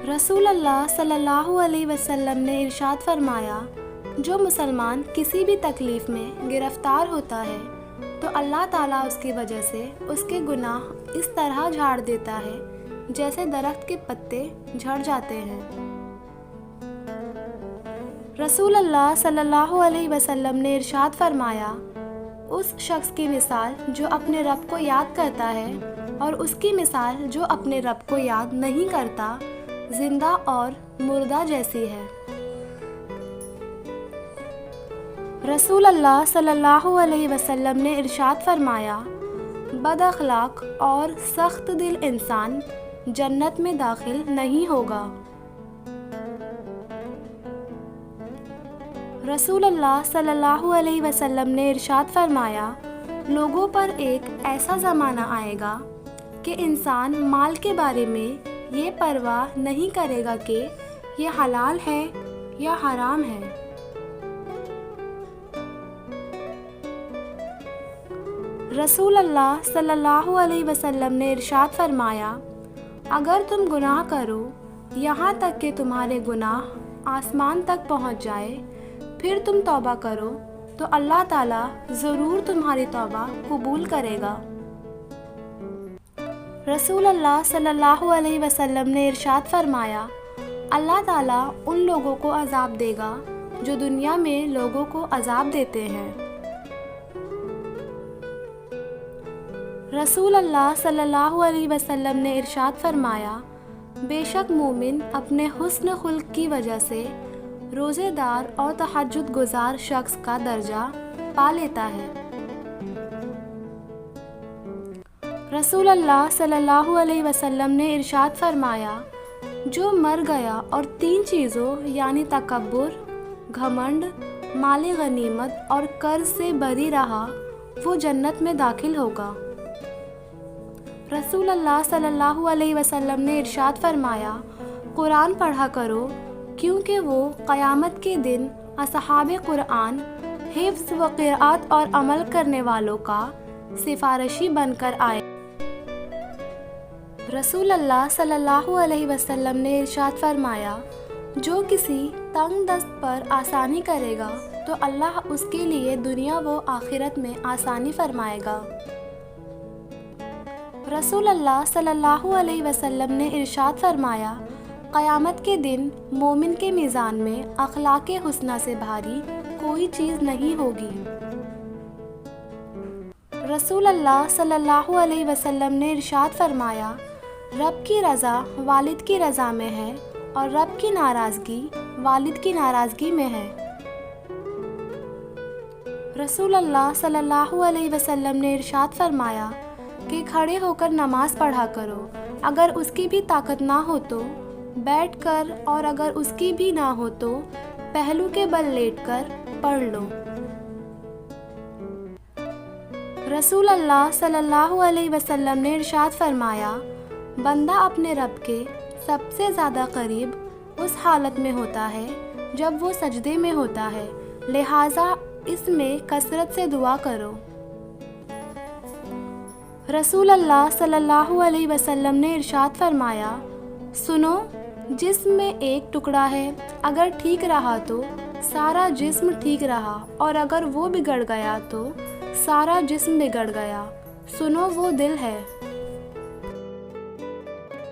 रसूल अल्लाह सल्लल्लाहु अलैहि वसल्लम ने इरशाद फरमाया, जो मुसलमान किसी भी तकलीफ़ में गिरफ़्तार होता है तो अल्लाह ताला उसकी वजह से उसके गुनाह इस तरह झाड़ देता है जैसे दरख्त के पत्ते झड़ जाते हैं। रसूल अल्लाह सल्लल्लाहु अलैहि वसल्लम ने इरशाद फरमाया, उस शख्स की मिसाल जो अपने रब को याद करता है और उसकी मिसाल जो अपने रब को याद नहीं करता जिंदा और मुर्दा जैसी है। रसूल अल्लाह सल्लल्लाहु अलैहि वसल्लम ने इरशाद फरमाया, बद अखलाक और सख्त दिल इंसान जन्नत में दाखिल नहीं होगा। रसूल अल्लाह सल्लल्लाहु अलैहि वसल्लम ने इरशाद फरमाया, लोगों पर एक ऐसा ज़माना आएगा कि इंसान माल के बारे में ये परवाह नहीं करेगा कि ये हलाल है या हराम है। रसूल अल्लाह सल्लल्लाहु अलैहि वसल्लम ने इरशाद फरमाया, अगर तुम गुनाह करो यहाँ तक कि तुम्हारे गुनाह आसमान तक पहुँच जाए, फिर तुम तौबा करो तो अल्लाह ताला ज़रूर तुम्हारी तौबा कबूल करेगा। रसूल अल्लाह सल्लल्लाहु अलैहि वसल्लम ने इरशाद फरमाया, अल्लाह ताला उन लोगों को अज़ाब देगा जो दुनिया में लोगों को अज़ाब देते हैं। रसूल अल्लाह सल्लल्लाहु अलैहि वसल्लम ने इरशाद फरमाया, बेशक मोमिन अपने हुस्न खुल्क की वजह से रोज़ेदार और तहज्जुद गुजार शख्स का दर्जा पा लेता है। रसूल अल्लाह सल्लल्लाहु अलैहि वसल्लम ने इरशाद फरमाया, जो मर गया और 3 चीज़ों यानी तकब्बुर, घमंड, माले गनीमत और कर्ज से बरी रहा, वो जन्नत में दाखिल होगा। रसूल अल्लाह सल्लल्लाहु अलैहि वसल्लम ने इरशाद फरमाया, कुरान पढ़ा करो क्योंकि वो क़यामत के दिन असहाबे कुरान, हिफ्ज़ व क़िराअत और अमल करने वालों का सिफारिशी बनकर आए। रसूल अल्लाह सल्लल्लाहु अलैहि वसल्लम ने इरशाद फरमाया, जो किसी तंग दस्त पर आसानी करेगा तो अल्लाह उसके लिए दुनिया व आखिरत में आसानी फरमाएगा। रसूल अल्लाह सल्लल्लाहु अलैहि वसल्लम ने इरशाद फरमाया, क़यामत के दिन मोमिन के मीज़ान में अखलाक़े हुस्ना से भारी कोई चीज़ नहीं होगी। रसूल अल्लाह सल्लल्लाहु अलैहि वसल्लम ने इरशाद फरमाया, रब की रज़ा वालिद की रज़ा में है और रब की नाराज़गी वालिद की नाराज़गी में है। रसूल अल्लाह सल्लल्लाहु अलैहि वसल्लम ने इरशाद फरमाया कि खड़े होकर नमाज़ पढ़ा करो, अगर उसकी भी ताकत ना हो तो बैठ कर, और अगर उसकी भी ना हो तो पहलू के बल लेट कर पढ़ लो। रसूल अल्लाह सल्लल्लाहु अलैहि वसल्लम ने इरशाद फरमाया, बंदा अपने रब के सबसे ज़्यादा करीब उस हालत में होता है जब वो सजदे में होता है, लिहाजा इसमें कसरत से दुआ करो। रसूल अल्लाह सल्लल्लाहु अलैहि वसल्लम ने इरशाद फरमाया, सुनो, जिस्म में एक टुकड़ा है, अगर ठीक रहा तो सारा जिस्म ठीक रहा, और अगर वो बिगड़ गया तो सारा जिस्म बिगड़ गया। सुनो, वो दिल है।